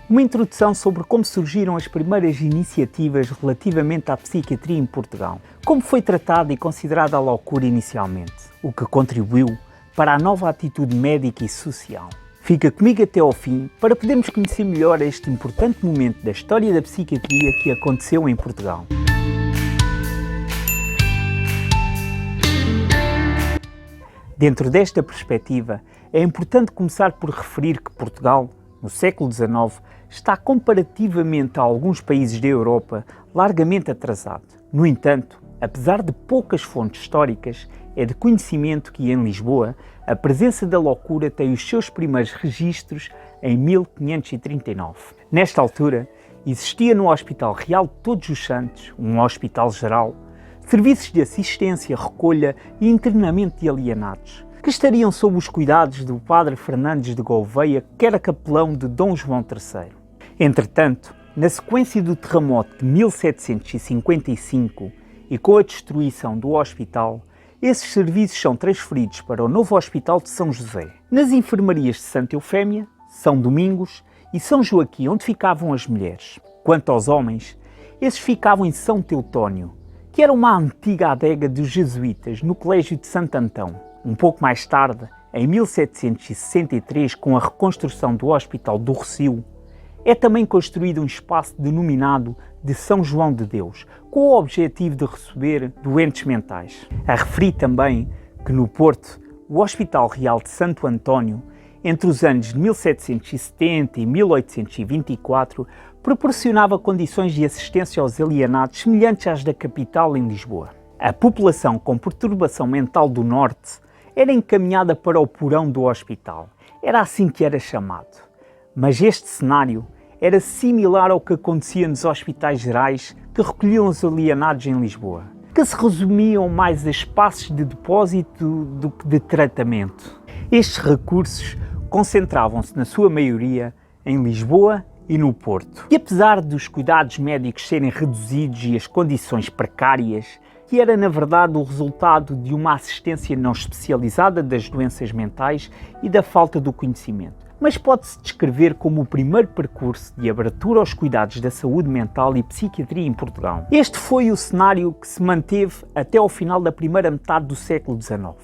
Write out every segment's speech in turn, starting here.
Uma introdução sobre como surgiram as primeiras iniciativas relativamente à psiquiatria em Portugal, como foi tratada e considerada a loucura inicialmente, o que contribuiu para a nova atitude médica e social. Fica comigo até ao fim para podermos conhecer melhor este importante momento da história da psiquiatria que aconteceu em Portugal. Dentro desta perspectiva, é importante começar por referir que Portugal, no século XIX, está comparativamente a alguns países da Europa largamente atrasado. No entanto, apesar de poucas fontes históricas, é de conhecimento que em Lisboa a presença da loucura tem os seus primeiros registros em 1539. Nesta altura, existia no Hospital Real de Todos os Santos, um hospital geral, serviços de assistência, recolha e internamento de alienados, que estariam sob os cuidados do padre Fernandes de Gouveia, que era capelão de Dom João III. Entretanto, na sequência do terremoto de 1755 e com a destruição do hospital, esses serviços são transferidos para o novo Hospital de São José, nas enfermarias de Santa Eufémia, São Domingos e São Joaquim, onde ficavam as mulheres. Quanto aos homens, esses ficavam em São Teutónio, que era uma antiga adega dos jesuítas no Colégio de Santo Antão. Um pouco mais tarde, em 1763, com a reconstrução do Hospital do Rossio, é também construído um espaço denominado de São João de Deus, com o objetivo de receber doentes mentais. A referir também que no Porto, o Hospital Real de Santo António, entre os anos de 1770 e 1824, proporcionava condições de assistência aos alienados semelhantes às da capital em Lisboa. A população com perturbação mental do Norte era encaminhada para o porão do hospital. Era assim que era chamado. Mas este cenário era similar ao que acontecia nos hospitais gerais que recolhiam os alienados em Lisboa, que se resumiam mais a espaços de depósito do que de tratamento. Estes recursos concentravam-se na sua maioria em Lisboa e no Porto. E apesar dos cuidados médicos serem reduzidos e as condições precárias, que era na verdade o resultado de uma assistência não especializada das doenças mentais e da falta do conhecimento, mas pode-se descrever como o primeiro percurso de abertura aos cuidados da saúde mental e psiquiatria em Portugal. Este foi o cenário que se manteve até ao final da primeira metade do século XIX,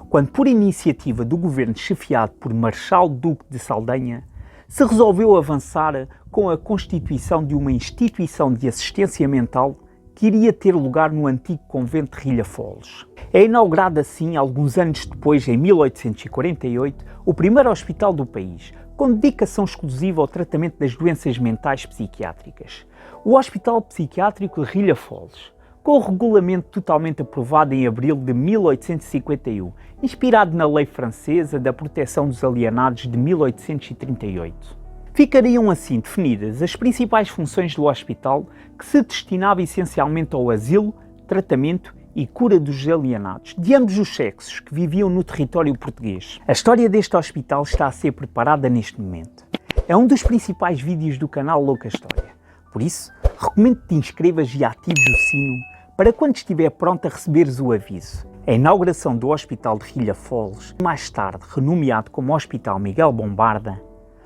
quando, por iniciativa do governo chefiado por Marechal Duque de Saldanha, se resolveu avançar com a constituição de uma instituição de assistência mental que iria ter lugar no antigo convento de Rilhafoles. É inaugurado assim, alguns anos depois, em 1848, o primeiro hospital do país, com dedicação exclusiva ao tratamento das doenças mentais psiquiátricas. O Hospital Psiquiátrico de Rilhafoles, com o regulamento totalmente aprovado em abril de 1851, inspirado na lei francesa da proteção dos alienados de 1838. Ficariam assim definidas as principais funções do hospital, que se destinava essencialmente ao asilo, tratamento e cura dos alienados, de ambos os sexos que viviam no território português. A história deste hospital está a ser preparada neste momento. É um dos principais vídeos do canal Louca História. Por isso, recomendo que te inscrevas e atives o sino para quando estiver pronto a receberes o aviso. A inauguração do Hospital de Rilhafoles, mais tarde renomeado como Hospital Miguel Bombarda,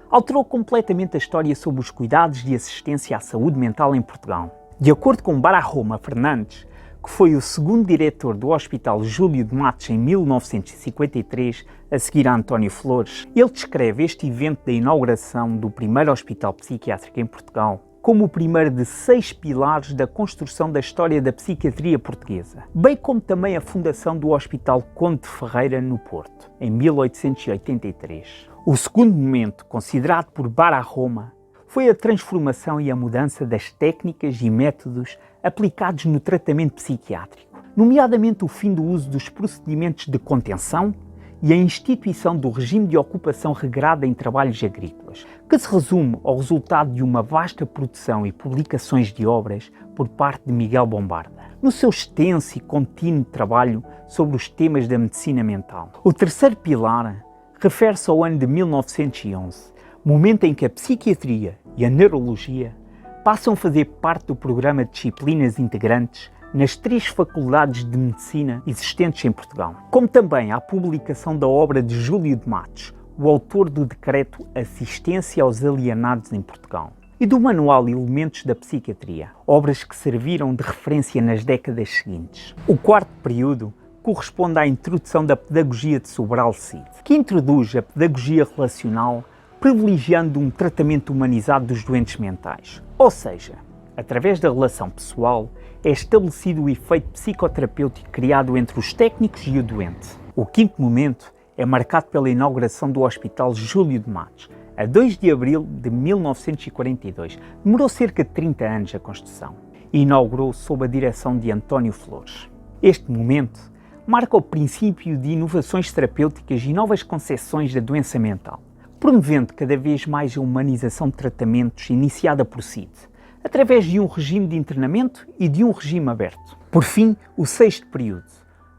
alterou completamente a história sobre os cuidados de assistência à saúde mental em Portugal. De acordo com Barahoma Fernandes, que foi o segundo diretor do Hospital Júlio de Matos em 1953, a seguir a António Flores, ele descreve este evento da inauguração do primeiro hospital psiquiátrico em Portugal como o primeiro de 6 pilares da construção da história da psiquiatria portuguesa, bem como também a fundação do Hospital Conde de Ferreira, no Porto, em 1883. O segundo momento, considerado por Barahoma, foi a transformação e a mudança das técnicas e métodos aplicados no tratamento psiquiátrico, nomeadamente o fim do uso dos procedimentos de contenção e a instituição do regime de ocupação regrada em trabalhos agrícolas, que se resume ao resultado de uma vasta produção e publicações de obras por parte de Miguel Bombarda, no seu extenso e contínuo trabalho sobre os temas da medicina mental. O terceiro pilar refere-se ao ano de 1911, momento em que a psiquiatria e a neurologia passam a fazer parte do programa de disciplinas integrantes nas 3 faculdades de medicina existentes em Portugal, como também a publicação da obra de Júlio de Matos, o autor do decreto Assistência aos Alienados em Portugal e do manual Elementos da Psiquiatria, obras que serviram de referência nas décadas seguintes. O quarto período corresponde à introdução da pedagogia de Sobral Cid, que introduz a pedagogia relacional, privilegiando um tratamento humanizado dos doentes mentais. Ou seja, através da relação pessoal, é estabelecido o efeito psicoterapêutico criado entre os técnicos e o doente. O quinto momento é marcado pela inauguração do Hospital Júlio de Matos, a 2 de abril de 1942. Demorou cerca de 30 anos a construção e inaugurou sob a direção de António Flores. Este momento marca o princípio de inovações terapêuticas e novas concepções da doença mental, promovendo cada vez mais a humanização de tratamentos iniciada por Cid, através de um regime de internamento e de um regime aberto. Por fim, o sexto período,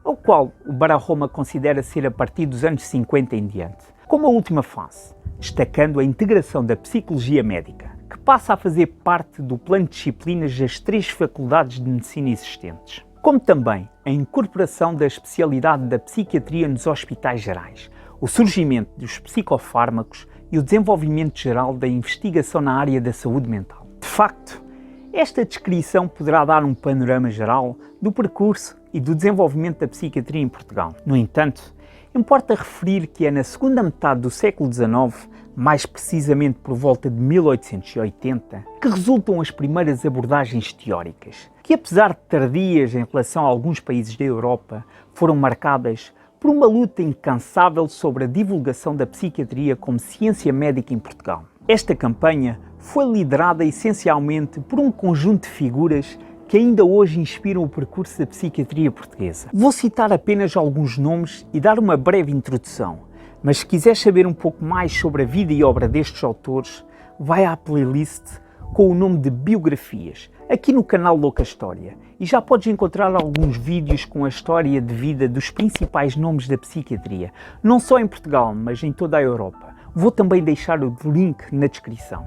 o qual o Barahona considera ser a partir dos anos 50 em diante, como a última fase, destacando a integração da psicologia médica, que passa a fazer parte do plano de disciplinas das 3 faculdades de medicina existentes, como também a incorporação da especialidade da psiquiatria nos hospitais gerais, o surgimento dos psicofármacos e o desenvolvimento geral da investigação na área da saúde mental. De facto, esta descrição poderá dar um panorama geral do percurso e do desenvolvimento da psiquiatria em Portugal. No entanto, importa referir que é na segunda metade do século XIX, mais precisamente por volta de 1880, que resultam as primeiras abordagens teóricas, que apesar de tardias em relação a alguns países da Europa, foram marcadas por uma luta incansável sobre a divulgação da psiquiatria como ciência médica em Portugal. Esta campanha foi liderada essencialmente por um conjunto de figuras que ainda hoje inspiram o percurso da psiquiatria portuguesa. Vou citar apenas alguns nomes e dar uma breve introdução, mas se quiser saber um pouco mais sobre a vida e obra destes autores, vai à playlist com o nome de Biografias, aqui no canal Louca História, e já podes encontrar alguns vídeos com a história de vida dos principais nomes da psiquiatria, não só em Portugal, mas em toda a Europa. Vou também deixar o link na descrição.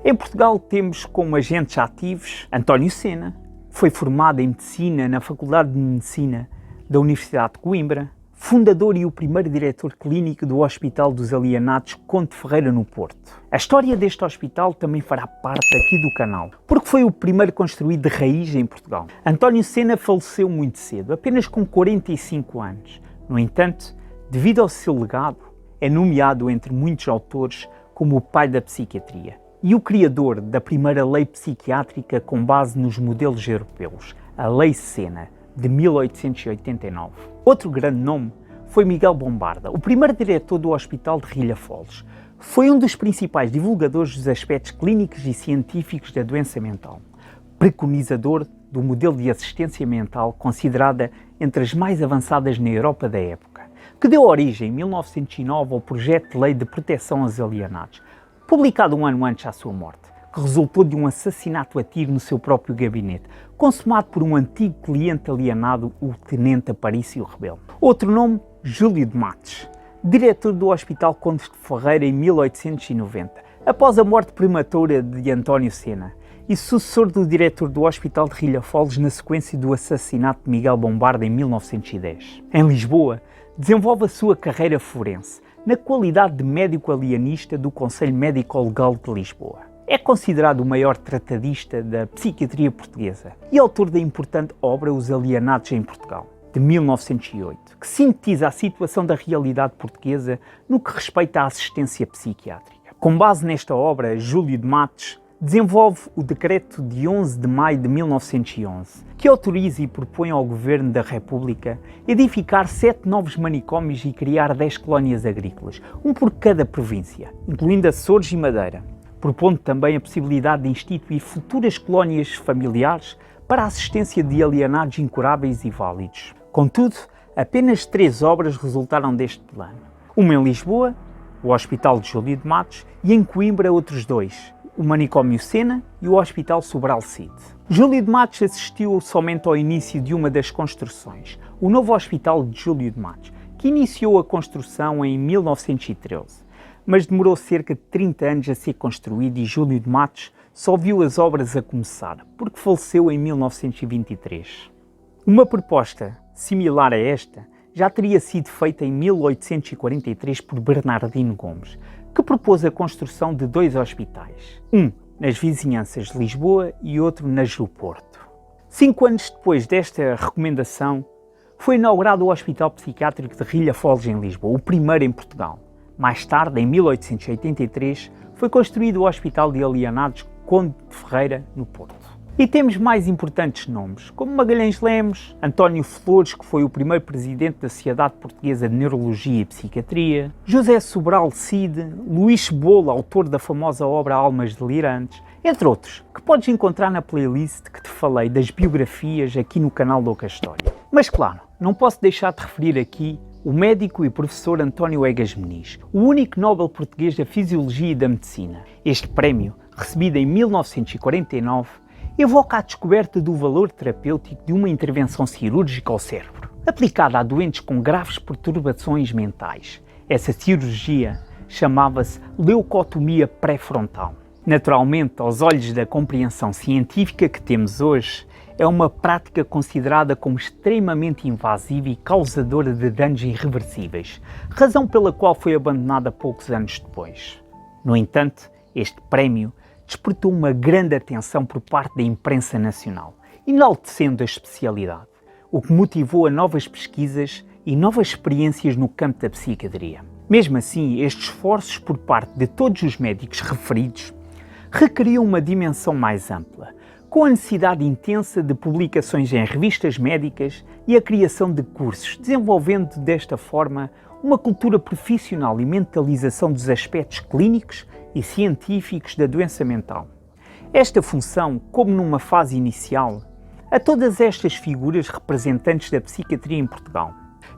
Em Portugal temos como agentes ativos António Sena, foi formado em Medicina na Faculdade de Medicina da Universidade de Coimbra, fundador e o primeiro diretor clínico do Hospital dos Alienados Conde Ferreira no Porto. A história deste hospital também fará parte aqui do canal, porque foi o primeiro construído de raiz em Portugal. António Sena faleceu muito cedo, apenas com 45 anos. No entanto, devido ao seu legado, é nomeado entre muitos autores como o pai da psiquiatria e o criador da primeira lei psiquiátrica com base nos modelos europeus, a Lei Sena, de 1889. Outro grande nome foi Miguel Bombarda, o primeiro diretor do Hospital de Rilhafoles. Foi um dos principais divulgadores dos aspectos clínicos e científicos da doença mental, preconizador do modelo de assistência mental considerada entre as mais avançadas na Europa da época, que deu origem em 1909 ao Projeto de Lei de Proteção aos Alienados, publicado um ano antes da sua morte, que resultou de um assassinato a tiro no seu próprio gabinete, consumado por um antigo cliente alienado, o Tenente Aparício Rebelo. Outro nome, Júlio de Matos, diretor do Hospital Conde de Ferreira em 1890, após a morte prematura de António Sena, e sucessor do diretor do Hospital de Rilhafoles na sequência do assassinato de Miguel Bombarda em 1910. Em Lisboa, desenvolve a sua carreira forense, na qualidade de médico alienista do Conselho Médico-Legal de Lisboa. É considerado o maior tratadista da psiquiatria portuguesa e autor da importante obra Os Alienados em Portugal, de 1908, que sintetiza a situação da realidade portuguesa no que respeita à assistência psiquiátrica. Com base nesta obra, Júlio de Matos desenvolve o Decreto de 11 de maio de 1911, que autoriza e propõe ao Governo da República edificar 7 novos manicômios e criar 10 colónias agrícolas, um por cada província, incluindo Açores e Madeira, propondo também a possibilidade de instituir futuras colónias familiares para a assistência de alienados incuráveis e válidos. Contudo, apenas 3 obras resultaram deste plano. Uma em Lisboa, o Hospital de Júlio de Matos, e em Coimbra outros 2, o Manicômio Sena e o Hospital Sobral Cid. Júlio de Matos assistiu somente ao início de uma das construções, o novo Hospital de Júlio de Matos, que iniciou a construção em 1913, mas demorou cerca de 30 anos a ser construído e Júlio de Matos só viu as obras a começar, porque faleceu em 1923. Uma proposta similar a esta já teria sido feita em 1843 por Bernardino Gomes, que propôs a construção de 2 hospitais, um nas vizinhanças de Lisboa e outro nas do Porto. 5 anos depois desta recomendação, foi inaugurado o Hospital Psiquiátrico de Rilha-Foles em Lisboa, o primeiro em Portugal. Mais tarde, em 1883, foi construído o Hospital de Alienados Conde de Ferreira, no Porto. E temos mais importantes nomes, como Magalhães Lemos, António Flores, que foi o primeiro presidente da Sociedade Portuguesa de Neurologia e Psiquiatria, José Sobral Cide, Luís Cebola, autor da famosa obra Almas Delirantes, entre outros, que podes encontrar na playlist que te falei das biografias aqui no canal Louca História. Mas claro, não posso deixar de referir aqui o médico e professor António Egas Meniz, o único Nobel português da Fisiologia e da Medicina. Este prémio, recebido em 1949, evoca a descoberta do valor terapêutico de uma intervenção cirúrgica ao cérebro, aplicada a doentes com graves perturbações mentais. Essa cirurgia chamava-se leucotomia pré-frontal. Naturalmente, aos olhos da compreensão científica que temos hoje, é uma prática considerada como extremamente invasiva e causadora de danos irreversíveis, razão pela qual foi abandonada poucos anos depois. No entanto, este prémio despertou uma grande atenção por parte da imprensa nacional, enaltecendo a especialidade, o que motivou a novas pesquisas e novas experiências no campo da psiquiatria. Mesmo assim, estes esforços por parte de todos os médicos referidos requeriam uma dimensão mais ampla, com a necessidade intensa de publicações em revistas médicas e a criação de cursos, desenvolvendo desta forma uma cultura profissional e mentalização dos aspectos clínicos e científicos da doença mental. Esta função, como numa fase inicial, a todas estas figuras representantes da psiquiatria em Portugal,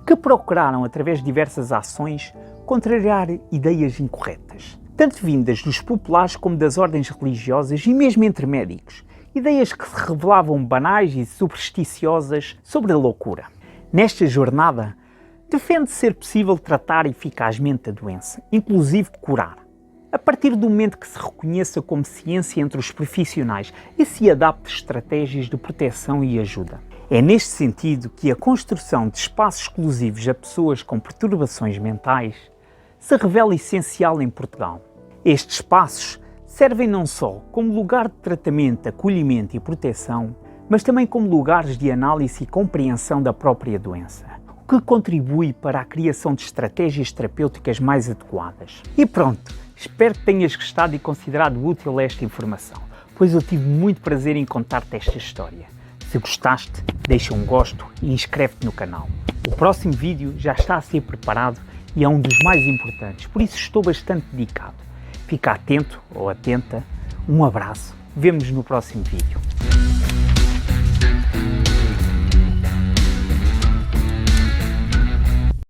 que procuraram, através de diversas ações, contrariar ideias incorretas, tanto vindas dos populares como das ordens religiosas e mesmo entre médicos, ideias que se revelavam banais e supersticiosas sobre a loucura. Nesta jornada, defende ser possível tratar eficazmente a doença, inclusive curar, a partir do momento que se reconheça como ciência entre os profissionais e se adapte estratégias de proteção e ajuda. É neste sentido que a construção de espaços exclusivos a pessoas com perturbações mentais se revela essencial em Portugal. Estes espaços servem não só como lugar de tratamento, acolhimento e proteção, mas também como lugares de análise e compreensão da própria doença, o que contribui para a criação de estratégias terapêuticas mais adequadas. E pronto! Espero que tenhas gostado e considerado útil esta informação, pois eu tive muito prazer em contar-te esta história. Se gostaste, deixa um gosto e inscreve-te no canal. O próximo vídeo já está a ser preparado e é um dos mais importantes, por isso estou bastante dedicado. Fica atento ou atenta, um abraço, vemo-nos no próximo vídeo.